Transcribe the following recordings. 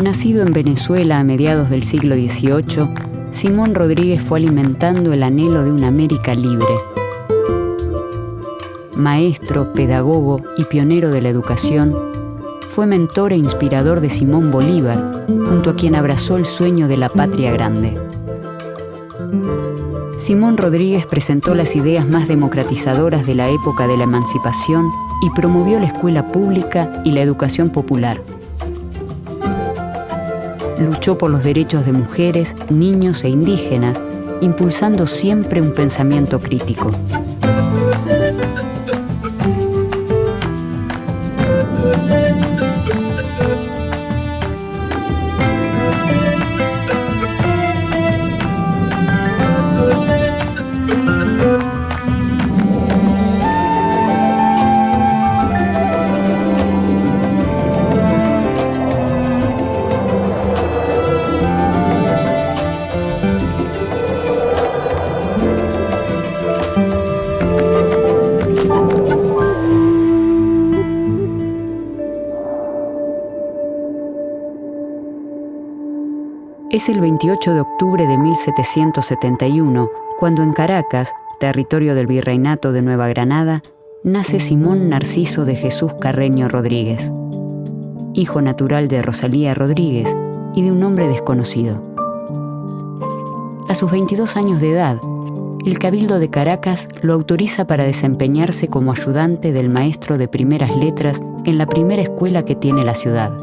Nacido en Venezuela a mediados del siglo XVIII, Simón Rodríguez fue alimentando el anhelo de una América libre. Maestro, pedagogo y pionero de la educación, fue mentor e inspirador de Simón Bolívar, junto a quien abrazó el sueño de la patria grande. Simón Rodríguez presentó las ideas más democratizadoras de la época de la emancipación y promovió la escuela pública y la educación popular. Luchó por los derechos de mujeres, niños e indígenas, impulsando siempre un pensamiento crítico. Es el 28 de octubre de 1771, cuando en Caracas, territorio del Virreinato de Nueva Granada, nace Simón Narciso de Jesús Carreño Rodríguez, hijo natural de Rosalía Rodríguez y de un hombre desconocido. A sus 22 años de edad, el Cabildo de Caracas lo autoriza para desempeñarse como ayudante del maestro de primeras letras en la primera escuela que tiene la ciudad.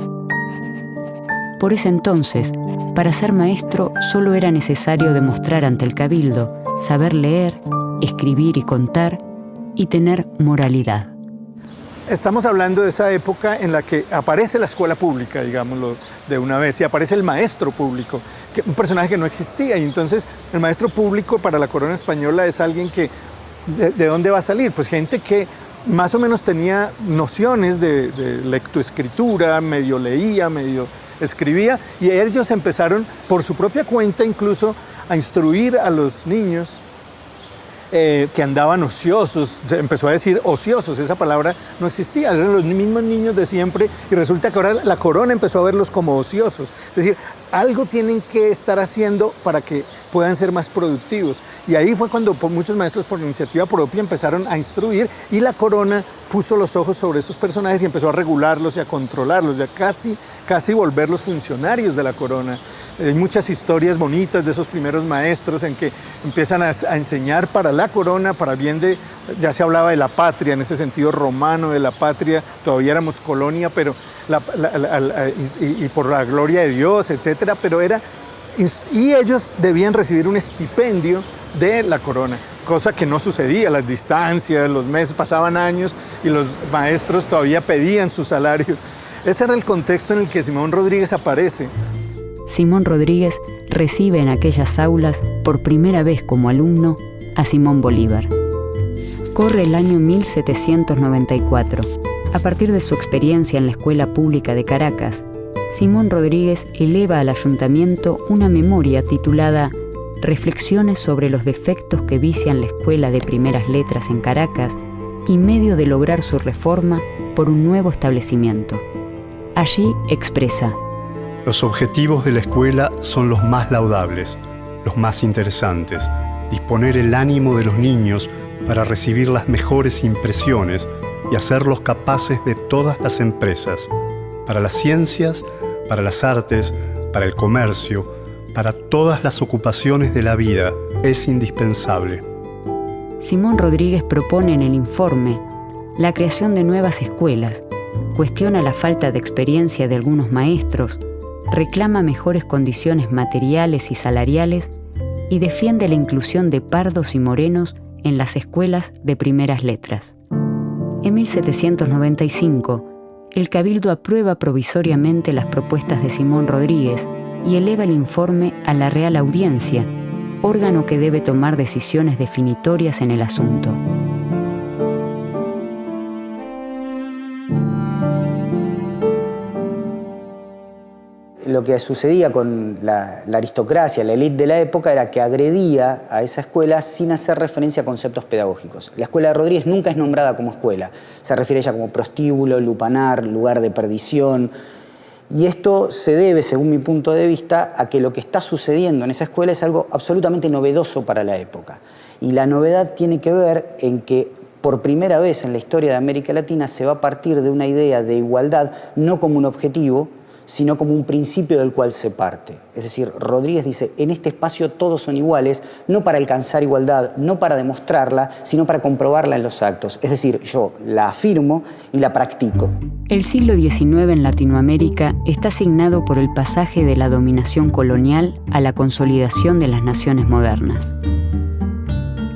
Por ese entonces, para ser maestro solo era necesario demostrar ante el Cabildo saber leer, escribir y contar y tener moralidad. Estamos hablando de esa época en la que aparece la escuela pública, digámoslo de una vez, y aparece el maestro público, un personaje que no existía. Y entonces el maestro público para la corona española es alguien que, ¿de dónde va a salir? Pues gente que más o menos tenía nociones de lectoescritura, medio leía, medio escribía, y ellos empezaron por su propia cuenta incluso a instruir a los niños que andaban ociosos. Se empezó a decir ociosos, esa palabra no existía, eran los mismos niños de siempre, y resulta que ahora la corona empezó a verlos como ociosos. Es decir, algo tienen que estar haciendo para que puedan ser más productivos. Y ahí fue cuando muchos maestros por iniciativa propia empezaron a instruir, y la corona puso los ojos sobre esos personajes y empezó a regularlos y a controlarlos, ya casi volverlos funcionarios de la corona. Hay muchas historias bonitas de esos primeros maestros en que empiezan a enseñar para la corona, para bien de, ya se hablaba de la patria, en ese sentido romano de la patria, todavía éramos colonia, pero y por la gloria de Dios, etcétera, pero era, y ellos debían recibir un estipendio de la corona, cosa que no sucedía, las distancias, los meses, pasaban años y los maestros todavía pedían su salario. Ese era el contexto en el que Simón Rodríguez aparece. Simón Rodríguez recibe en aquellas aulas, por primera vez como alumno, a Simón Bolívar. Corre el año 1794. A partir de su experiencia en la Escuela Pública de Caracas, Simón Rodríguez eleva al ayuntamiento una memoria titulada Reflexiones sobre los defectos que vician la Escuela de Primeras Letras en Caracas y medio de lograr su reforma por un nuevo establecimiento. Allí expresa: los objetivos de la escuela son los más laudables, los más interesantes. Disponer el ánimo de los niños para recibir las mejores impresiones y hacerlos capaces de todas las empresas, para las ciencias, para las artes, para el comercio, para todas las ocupaciones de la vida, es indispensable. Simón Rodríguez propone en el informe la creación de nuevas escuelas, cuestiona la falta de experiencia de algunos maestros, reclama mejores condiciones materiales y salariales y defiende la inclusión de pardos y morenos en las escuelas de primeras letras. En 1795, el Cabildo aprueba provisoriamente las propuestas de Simón Rodríguez y eleva el informe a la Real Audiencia, órgano que debe tomar decisiones definitorias en el asunto. Lo que sucedía con la aristocracia, la élite de la época, era que agredía a esa escuela sin hacer referencia a conceptos pedagógicos. La escuela de Rodríguez nunca es nombrada como escuela. Se refiere a ella como prostíbulo, lupanar, lugar de perdición. Y esto se debe, según mi punto de vista, a que lo que está sucediendo en esa escuela es algo absolutamente novedoso para la época. Y la novedad tiene que ver en que por primera vez en la historia de América Latina se va a partir de una idea de igualdad no como un objetivo, sino como un principio del cual se parte. Es decir, Rodríguez dice, en este espacio todos son iguales, no para alcanzar igualdad, no para demostrarla, sino para comprobarla en los actos. Es decir, yo la afirmo y la practico. El siglo XIX en Latinoamérica está signado por el pasaje de la dominación colonial a la consolidación de las naciones modernas.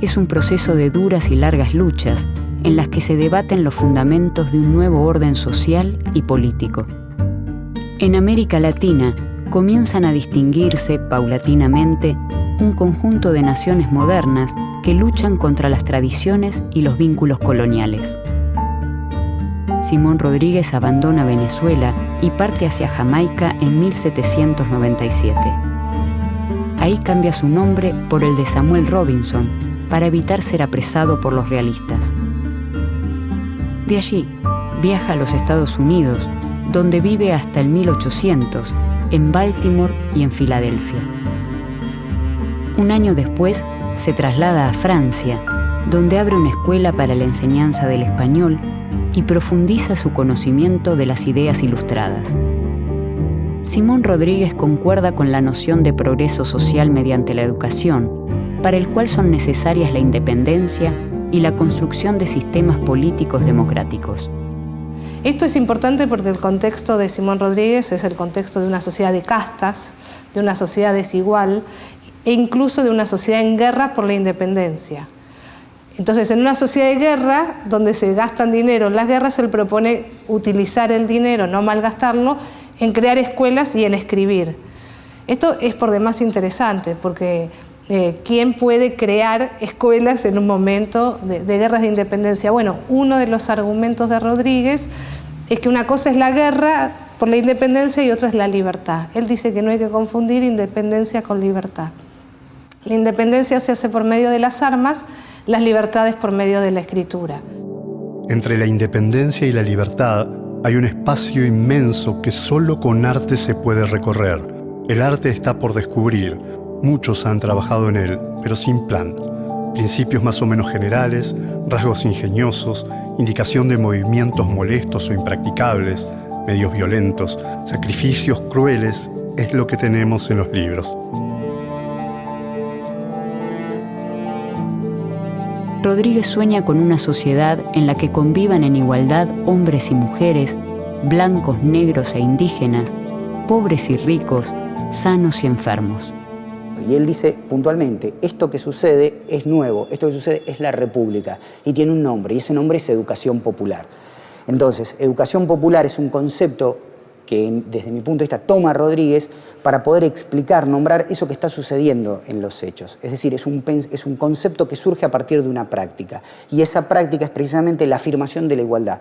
Es un proceso de duras y largas luchas en las que se debaten los fundamentos de un nuevo orden social y político. En América Latina comienzan a distinguirse paulatinamente un conjunto de naciones modernas que luchan contra las tradiciones y los vínculos coloniales. Simón Rodríguez abandona Venezuela y parte hacia Jamaica en 1797. Ahí cambia su nombre por el de Samuel Robinson para evitar ser apresado por los realistas. De allí viaja a los Estados Unidos, donde vive hasta el 1800, en Baltimore y en Filadelfia. Un año después se traslada a Francia, donde abre una escuela para la enseñanza del español y profundiza su conocimiento de las ideas ilustradas. Simón Rodríguez concuerda con la noción de progreso social mediante la educación, para el cual son necesarias la independencia y la construcción de sistemas políticos democráticos. Esto es importante porque el contexto de Simón Rodríguez es el contexto de una sociedad de castas, de una sociedad desigual e incluso de una sociedad en guerra por la independencia. Entonces, en una sociedad de guerra, donde se gastan dinero en las guerras, él propone utilizar el dinero, no malgastarlo, en crear escuelas y en escribir. Esto es por demás interesante porque ¿quién puede crear escuelas en un momento de guerras de independencia? Bueno, uno de los argumentos de Rodríguez es que una cosa es la guerra por la independencia y otra es la libertad. Él dice que no hay que confundir independencia con libertad. La independencia se hace por medio de las armas, las libertades por medio de la escritura. Entre la independencia y la libertad hay un espacio inmenso que solo con arte se puede recorrer. El arte está por descubrir. Muchos han trabajado en él, pero sin plan. Principios más o menos generales, rasgos ingeniosos, indicación de movimientos molestos o impracticables, medios violentos, sacrificios crueles, es lo que tenemos en los libros. Rodríguez sueña con una sociedad en la que convivan en igualdad hombres y mujeres, blancos, negros e indígenas, pobres y ricos, sanos y enfermos. Y él dice puntualmente, esto que sucede es nuevo, esto que sucede es la República y tiene un nombre, y ese nombre es educación popular. Entonces, educación popular es un concepto que desde mi punto de vista toma Rodríguez para poder explicar, nombrar eso que está sucediendo en los hechos. Es decir, es un concepto que surge a partir de una práctica. Y esa práctica es precisamente la afirmación de la igualdad,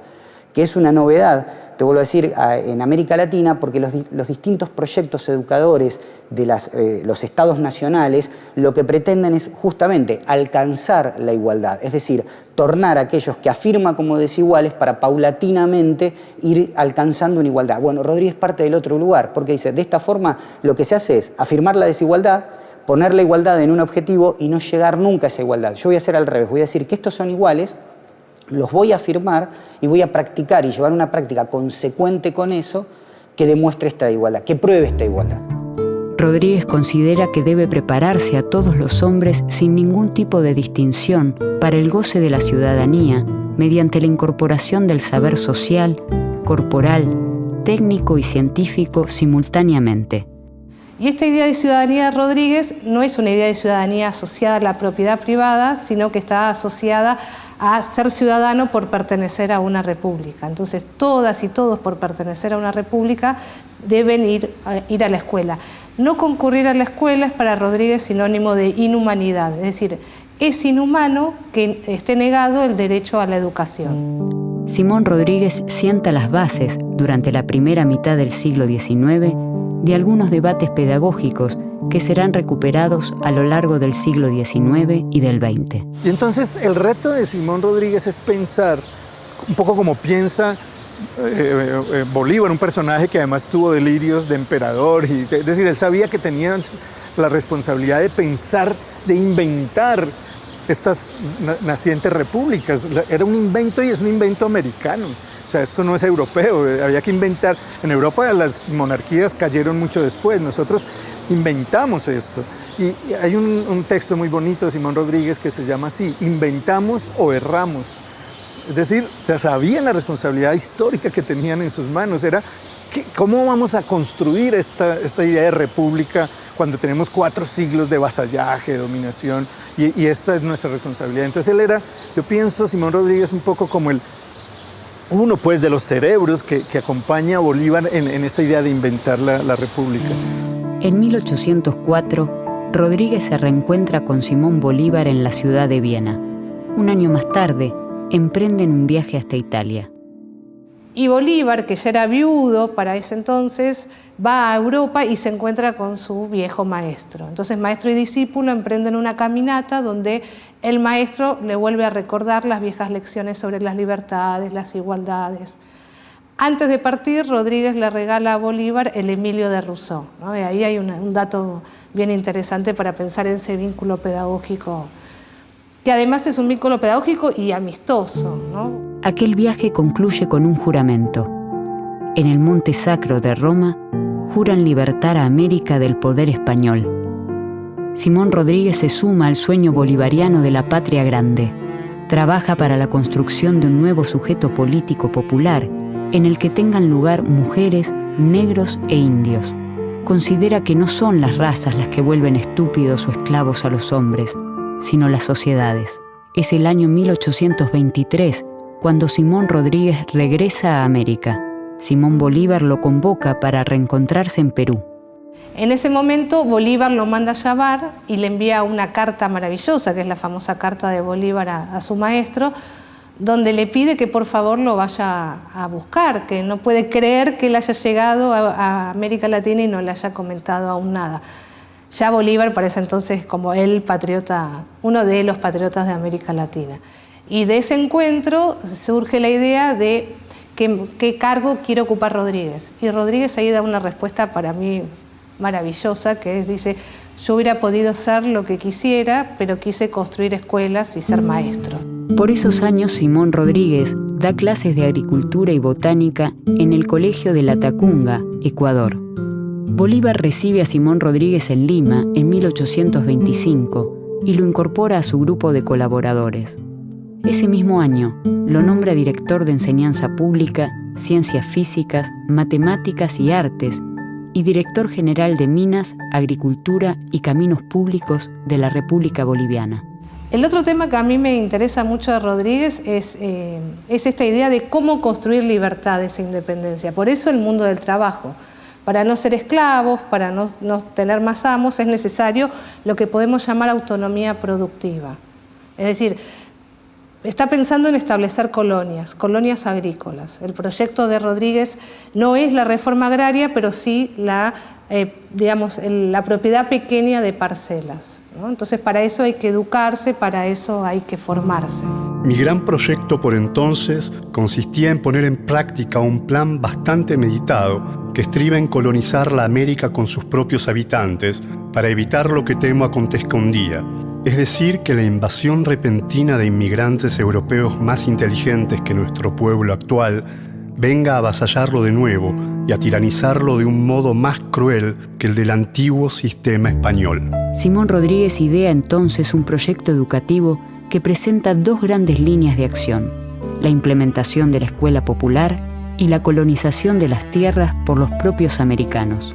que es una novedad, te vuelvo a decir, en América Latina, porque los distintos proyectos educadores de los estados nacionales lo que pretenden es justamente alcanzar la igualdad, es decir, tornar a aquellos que afirman como desiguales para paulatinamente ir alcanzando una igualdad. Bueno, Rodríguez parte del otro lugar, porque dice, de esta forma lo que se hace es afirmar la desigualdad, poner la igualdad en un objetivo y no llegar nunca a esa igualdad. Yo voy a hacer al revés, voy a decir que estos son iguales, los voy a afirmar y voy a practicar y llevar una práctica consecuente con eso que demuestre esta igualdad, que pruebe esta igualdad. Rodríguez considera que debe prepararse a todos los hombres sin ningún tipo de distinción para el goce de la ciudadanía mediante la incorporación del saber social, corporal, técnico y científico simultáneamente. Y esta idea de ciudadanía de Rodríguez no es una idea de ciudadanía asociada a la propiedad privada, sino que está asociada a ser ciudadano por pertenecer a una república. Entonces, todas y todos por pertenecer a una república deben ir a la escuela. No concurrir a la escuela es para Rodríguez sinónimo de inhumanidad, es decir, es inhumano que esté negado el derecho a la educación. Simón Rodríguez sienta las bases, durante la primera mitad del siglo XIX, de algunos debates pedagógicos que serán recuperados a lo largo del siglo XIX y del XX. Y entonces el reto de Simón Rodríguez es pensar, un poco como piensa Bolívar, un personaje que además tuvo delirios de emperador, es decir, él sabía que tenía la responsabilidad de pensar, de inventar estas nacientes repúblicas. Era un invento y es un invento americano. O sea, esto no es europeo, había que inventar. En Europa las monarquías cayeron mucho después, nosotros inventamos esto. Y hay un texto muy bonito de Simón Rodríguez que se llama así: inventamos o erramos. Es decir, sabían la responsabilidad histórica que tenían en sus manos. Era, ¿cómo vamos a construir esta idea de república cuando tenemos 4 siglos de vasallaje, de dominación? Y esta es nuestra responsabilidad. Entonces él era, yo pienso, Simón Rodríguez, un poco como uno pues, de los cerebros que acompaña a Bolívar en esa idea de inventar la república. En 1804, Rodríguez se reencuentra con Simón Bolívar en la ciudad de Viena. Un año más tarde, emprenden un viaje hasta Italia. Y Bolívar, que ya era viudo para ese entonces, va a Europa y se encuentra con su viejo maestro. Entonces, maestro y discípulo emprenden una caminata donde el maestro le vuelve a recordar las viejas lecciones sobre las libertades, las igualdades. Antes de partir, Rodríguez le regala a Bolívar el Emilio de Rousseau, ¿no? Y ahí hay un dato bien interesante para pensar en ese vínculo pedagógico, que además es un vínculo pedagógico y amistoso, ¿no? Aquel viaje concluye con un juramento. En el Monte Sacro de Roma, juran libertar a América del poder español. Simón Rodríguez se suma al sueño bolivariano de la patria grande. Trabaja para la construcción de un nuevo sujeto político popular en el que tengan lugar mujeres, negros e indios. Considera que no son las razas las que vuelven estúpidos o esclavos a los hombres, sino las sociedades. Es el año 1823 cuando Simón Rodríguez regresa a América. Simón Bolívar lo convoca para reencontrarse en Perú. En ese momento Bolívar lo manda a llamar y le envía una carta maravillosa, que es la famosa carta de Bolívar a su maestro, donde le pide que por favor lo vaya a buscar, que no puede creer que él haya llegado a América Latina y no le haya comentado aún nada. Ya Bolívar para ese entonces como el patriota, uno de los patriotas de América Latina. Y de ese encuentro surge la idea de qué cargo quiere ocupar Rodríguez. Y Rodríguez ahí da una respuesta para mí maravillosa, que dice: yo hubiera podido ser lo que quisiera, pero quise construir escuelas y ser maestro. Por esos años, Simón Rodríguez da clases de agricultura y botánica en el Colegio de La Tacunga, Ecuador. Bolívar recibe a Simón Rodríguez en Lima en 1825 y lo incorpora a su grupo de colaboradores. Ese mismo año, lo nombra director de Enseñanza Pública, Ciencias Físicas, Matemáticas y Artes y director general de Minas, Agricultura y Caminos Públicos de la República Boliviana. El otro tema que a mí me interesa mucho de Rodríguez es esta idea de cómo construir libertades e independencia. Por eso el mundo del trabajo. Para no ser esclavos, para no tener más amos, es necesario lo que podemos llamar autonomía productiva. Es decir, está pensando en establecer colonias agrícolas. El proyecto de Rodríguez no es la reforma agraria, pero sí la propiedad pequeña de parcelas, ¿no? Entonces, para eso hay que educarse, para eso hay que formarse. Mi gran proyecto por entonces consistía en poner en práctica un plan bastante meditado que estriba en colonizar la América con sus propios habitantes para evitar lo que temo acontezca un día. Es decir, que la invasión repentina de inmigrantes europeos más inteligentes que nuestro pueblo actual venga a avasallarlo de nuevo y a tiranizarlo de un modo más cruel que el del antiguo sistema español. Simón Rodríguez idea entonces un proyecto educativo que presenta 2 grandes líneas de acción: la implementación de la escuela popular y la colonización de las tierras por los propios americanos.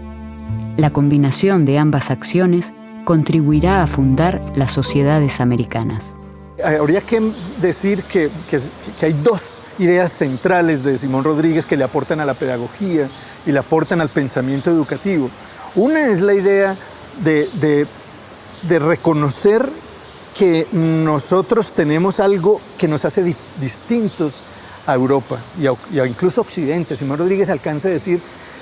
La combinación de ambas acciones contribuirá a fundar las sociedades americanas. Habría que decir que hay 2 ideas centrales de Simón Rodríguez que le aportan a la pedagogía y le aportan al pensamiento educativo. Una es la idea de reconocer que nosotros tenemos algo que nos hace distintos a Europa y incluso a Occidente. Simón Rodríguez alcanza a decir,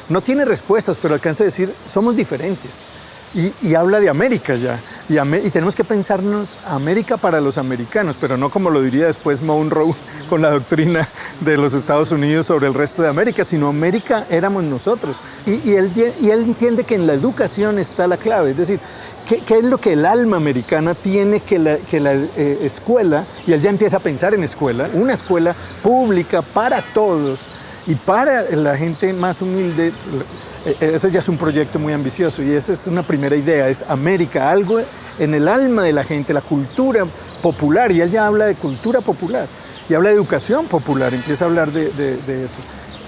no tiene respuestas, pero alcanza a decir, somos diferentes. y habla de América ya. Y tenemos que pensarnos América para los americanos, pero no como lo diría después Monroe con la doctrina de los Estados Unidos sobre el resto de América, sino América éramos nosotros. Y él entiende que en la educación está la clave, es decir, ¿qué es lo que el alma americana tiene que la escuela? Y él ya empieza a pensar en escuela, una escuela pública para todos y para la gente más humilde. Ese ya es un proyecto muy ambicioso y esa es una primera idea, es América, algo en el alma de la gente, la cultura popular, y él ya habla de cultura popular y habla de educación popular, empieza a hablar de eso.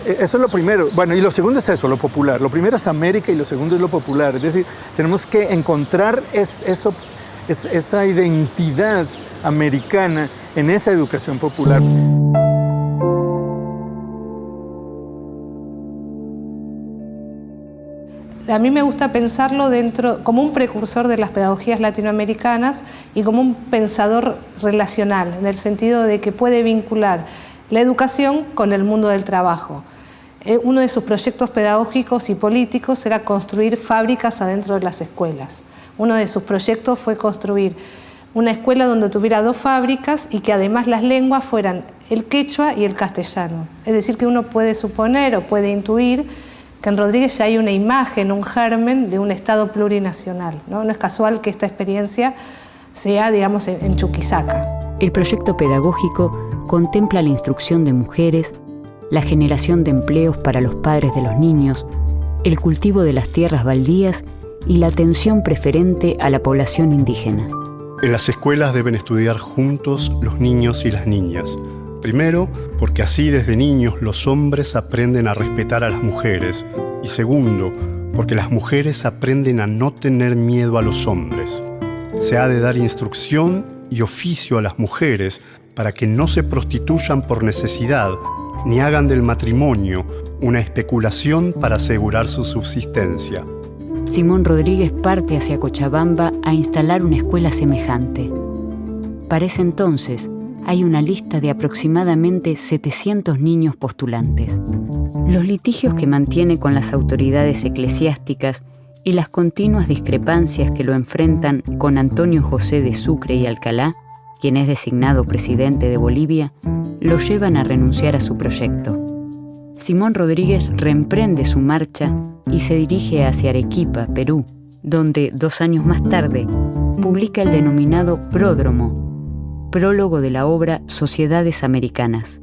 Eso es lo primero. Bueno, y lo segundo es eso, lo popular. Lo primero es América y lo segundo es lo popular. Es decir, tenemos que encontrar esa identidad americana en esa educación popular. A mí me gusta pensarlo como un precursor de las pedagogías latinoamericanas y como un pensador relacional, en el sentido de que puede vincular la educación con el mundo del trabajo. Uno de sus proyectos pedagógicos y políticos era construir fábricas adentro de las escuelas. Uno de sus proyectos fue construir una escuela donde tuviera 2 fábricas y que además las lenguas fueran el quechua y el castellano. Es decir, que uno puede suponer o puede intuir que en Rodríguez ya hay una imagen, un germen de un Estado plurinacional, ¿no? No es casual que esta experiencia sea, digamos, en Chuquisaca. El proyecto pedagógico contempla la instrucción de mujeres, la generación de empleos para los padres de los niños, el cultivo de las tierras baldías y la atención preferente a la población indígena. En las escuelas deben estudiar juntos los niños y las niñas. Primero, porque así desde niños los hombres aprenden a respetar a las mujeres. Y segundo, porque las mujeres aprenden a no tener miedo a los hombres. Se ha de dar instrucción y oficio a las mujeres para que no se prostituyan por necesidad ni hagan del matrimonio una especulación para asegurar su subsistencia. Simón Rodríguez parte hacia Cochabamba a instalar una escuela semejante. Para ese entonces, hay una lista de aproximadamente 700 niños postulantes. Los litigios que mantiene con las autoridades eclesiásticas y las continuas discrepancias que lo enfrentan con Antonio José de Sucre y Alcalá, quien es designado presidente de Bolivia, lo llevan a renunciar a su proyecto. Simón Rodríguez reemprende su marcha y se dirige hacia Arequipa, Perú, donde 2 años más tarde publica el denominado Pródromo, prólogo de la obra Sociedades Americanas.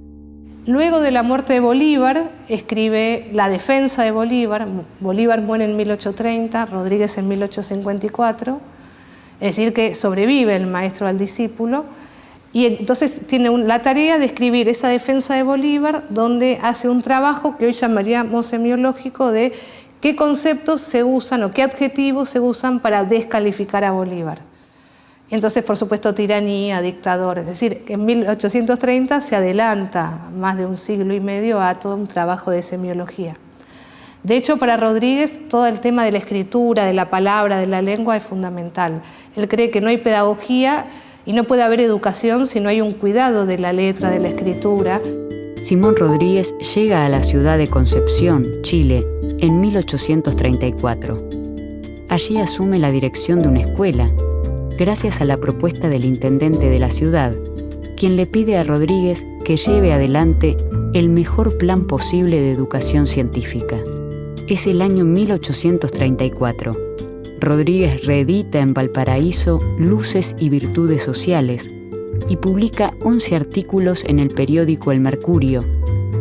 Luego de la muerte de Bolívar, escribe La defensa de Bolívar. Bolívar muere en 1830, Rodríguez en 1854. Es decir, que sobrevive el maestro al discípulo. Y entonces tiene la tarea de escribir esa defensa de Bolívar, donde hace un trabajo que hoy llamaríamos semiológico de qué conceptos se usan o qué adjetivos se usan para descalificar a Bolívar. Entonces, por supuesto, tiranía, dictador. Es decir, en 1830 se adelanta más de 1 siglo y medio a todo un trabajo de semiología. De hecho, para Rodríguez, todo el tema de la escritura, de la palabra, de la lengua es fundamental. Él cree que no hay pedagogía y no puede haber educación si no hay un cuidado de la letra, de la escritura. Simón Rodríguez llega a la ciudad de Concepción, Chile, en 1834. Allí asume la dirección de una escuela, gracias a la propuesta del intendente de la ciudad, quien le pide a Rodríguez que lleve adelante el mejor plan posible de educación científica. Es el año 1834. Rodríguez reedita en Valparaíso Luces y Virtudes Sociales y publica 11 artículos en el periódico El Mercurio,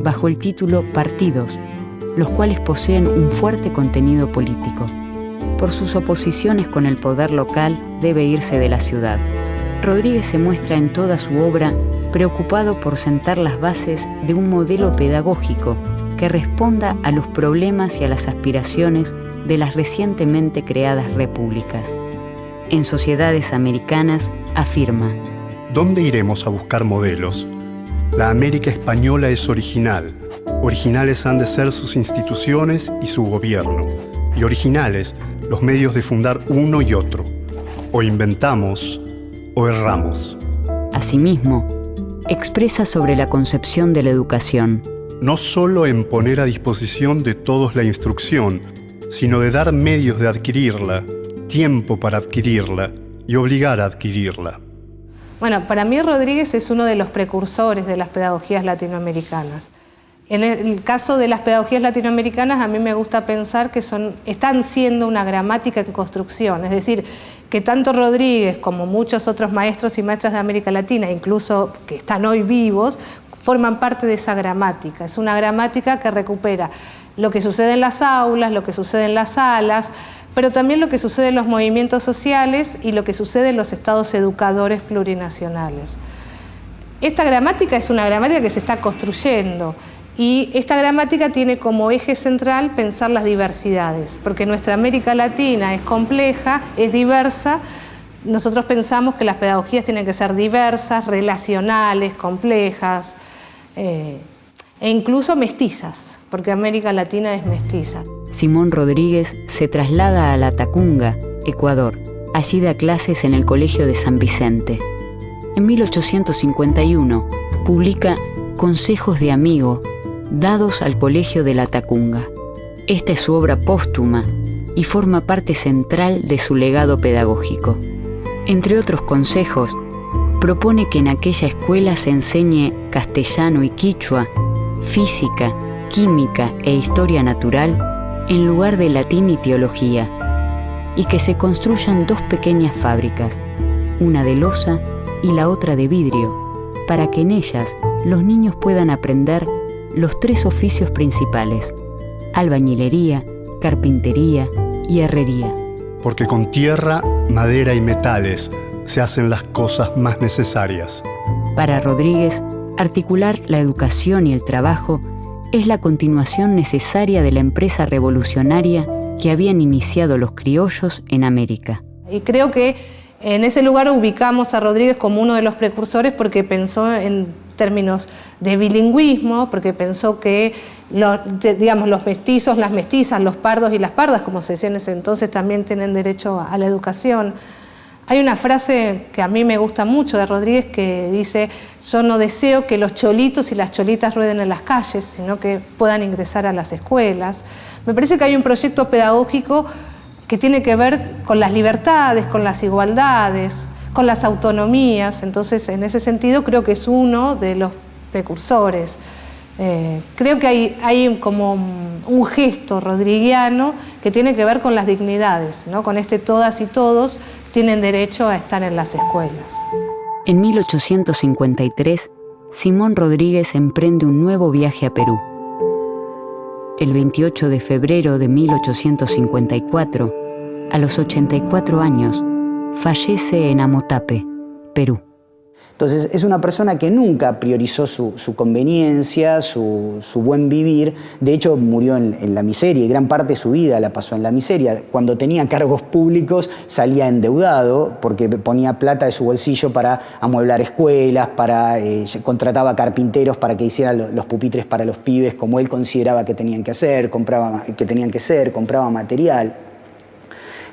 bajo el título Partidos, los cuales poseen un fuerte contenido político. Por sus oposiciones con el poder local, debe irse de la ciudad. Rodríguez se muestra en toda su obra preocupado por sentar las bases de un modelo pedagógico que responda a los problemas y a las aspiraciones de las recientemente creadas repúblicas. En Sociedades Americanas afirma: ¿Dónde iremos a buscar modelos? La América española es original. Originales han de ser sus instituciones y su gobierno. Y originales los medios de fundar uno y otro. O inventamos o erramos. Asimismo, expresa sobre la concepción de la educación. No solo en poner a disposición de todos la instrucción, sino de dar medios de adquirirla, tiempo para adquirirla y obligar a adquirirla. Bueno, para mí Rodríguez es uno de los precursores de las pedagogías latinoamericanas. En el caso de las pedagogías latinoamericanas, a mí me gusta pensar que están siendo una gramática en construcción, es decir, que tanto Rodríguez como muchos otros maestros y maestras de América Latina, incluso que están hoy vivos, forman parte de esa gramática. Es una gramática que recupera lo que sucede en las aulas, lo que sucede en las salas, pero también lo que sucede en los movimientos sociales y lo que sucede en los estados educadores plurinacionales. Esta gramática es una gramática que se está construyendo y esta gramática tiene como eje central pensar las diversidades, porque nuestra América Latina es compleja, es diversa. Nosotros pensamos que las pedagogías tienen que ser diversas, relacionales, complejas e incluso mestizas, porque América Latina es mestiza. Simón Rodríguez se traslada a La Tacunga, Ecuador. Allí da clases en el Colegio de San Vicente. En 1851 publica Consejos de Amigo, dados al Colegio de La Tacunga. Esta es su obra póstuma y forma parte central de su legado pedagógico. Entre otros consejos, propone que en aquella escuela se enseñe castellano y quichua, física, química e historia natural en lugar de latín y teología, y que se construyan 2 pequeñas fábricas, una de loza y la otra de vidrio, para que en ellas los niños puedan aprender los 3 oficios principales: albañilería, carpintería y herrería. Porque con tierra, madera y metales se hacen las cosas más necesarias. Para Rodríguez, articular la educación y el trabajo es la continuación necesaria de la empresa revolucionaria que habían iniciado los criollos en América. Y creo que en ese lugar ubicamos a Rodríguez como uno de los precursores porque pensó en términos de bilingüismo, porque pensó que los mestizos, las mestizas, los pardos y las pardas, como se decía en ese entonces, también tienen derecho a la educación. Hay una frase que a mí me gusta mucho de Rodríguez que dice: yo no deseo que los cholitos y las cholitas rueden en las calles, sino que puedan ingresar a las escuelas. Me parece que hay un proyecto pedagógico que tiene que ver con las libertades, con las igualdades, con las autonomías. Entonces, en ese sentido, creo que es uno de los precursores. Creo que hay como un gesto rodriguiano que tiene que ver con las dignidades, ¿no? Con todas y todos tienen derecho a estar en las escuelas. En 1853, Simón Rodríguez emprende un nuevo viaje a Perú. El 28 de febrero de 1854, a los 84 años, fallece en Amotape, Perú. Entonces es una persona que nunca priorizó su conveniencia, su buen vivir. De hecho, murió en la miseria y gran parte de su vida la pasó en la miseria. Cuando tenía cargos públicos salía endeudado porque ponía plata de su bolsillo para amueblar escuelas, contrataba carpinteros para que hicieran los pupitres para los pibes como él consideraba que tenían que hacer, compraba material.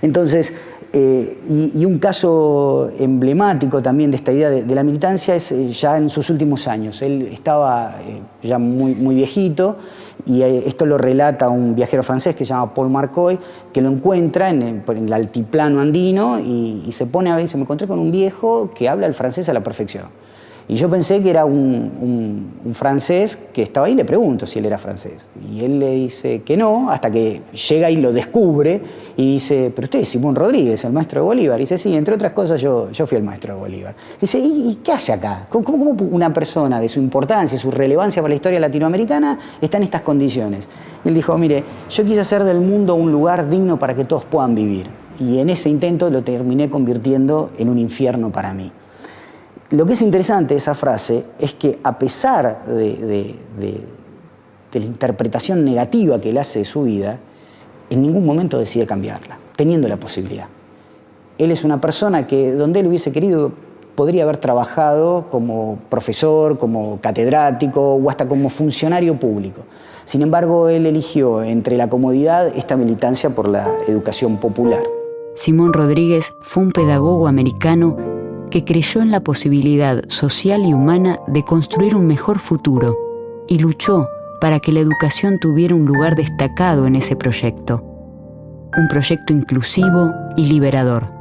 Entonces, y un caso emblemático también de esta idea de la militancia es ya en sus últimos años. Él estaba ya muy viejito y esto lo relata un viajero francés que se llama Paul Marcoy, que lo encuentra en el altiplano andino y se pone a ver y dice: me encontré con un viejo que habla el francés a la perfección. Y yo pensé que era un francés que estaba ahí, le pregunto si él era francés. Y él le dice que no, hasta que llega y lo descubre y dice: pero usted es Simón Rodríguez, el maestro de Bolívar. Y dice: sí, entre otras cosas yo fui el maestro de Bolívar. Dice: ¿y qué hace acá? ¿Cómo una persona de su importancia, su relevancia para la historia latinoamericana está en estas condiciones? Y él dijo: mire, yo quise hacer del mundo un lugar digno para que todos puedan vivir. Y en ese intento lo terminé convirtiendo en un infierno para mí. Lo que es interesante de esa frase es que a pesar de la interpretación negativa que él hace de su vida, en ningún momento decide cambiarla, teniendo la posibilidad. Él es una persona que donde él hubiese querido podría haber trabajado como profesor, como catedrático o hasta como funcionario público. Sin embargo, él eligió entre la comodidad esta militancia por la educación popular. Simón Rodríguez fue un pedagogo americano que creyó en la posibilidad social y humana de construir un mejor futuro y luchó para que la educación tuviera un lugar destacado en ese proyecto. un proyecto inclusivo y liberador.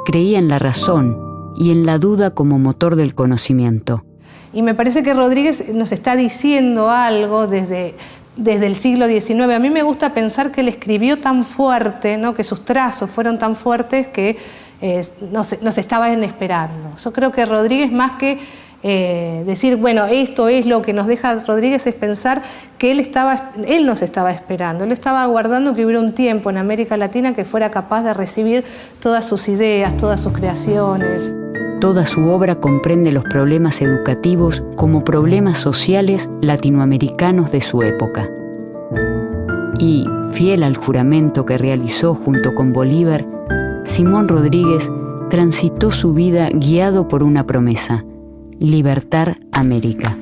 Creía en la razón y en la duda como motor del conocimiento. Y me parece que Rodríguez nos está diciendo algo desde el siglo XIX. A mí me gusta pensar que él escribió tan fuerte, ¿no? Que sus trazos fueron tan fuertes que nos estaban esperando. Yo creo que Rodríguez, más que decir, bueno, esto es lo que nos deja Rodríguez, es pensar que él nos estaba esperando, él estaba aguardando que hubiera un tiempo en América Latina que fuera capaz de recibir todas sus ideas, todas sus creaciones. Toda su obra comprende los problemas educativos como problemas sociales latinoamericanos de su época. Y, fiel al juramento que realizó junto con Bolívar, Simón Rodríguez transitó su vida guiado por una promesa: libertar América.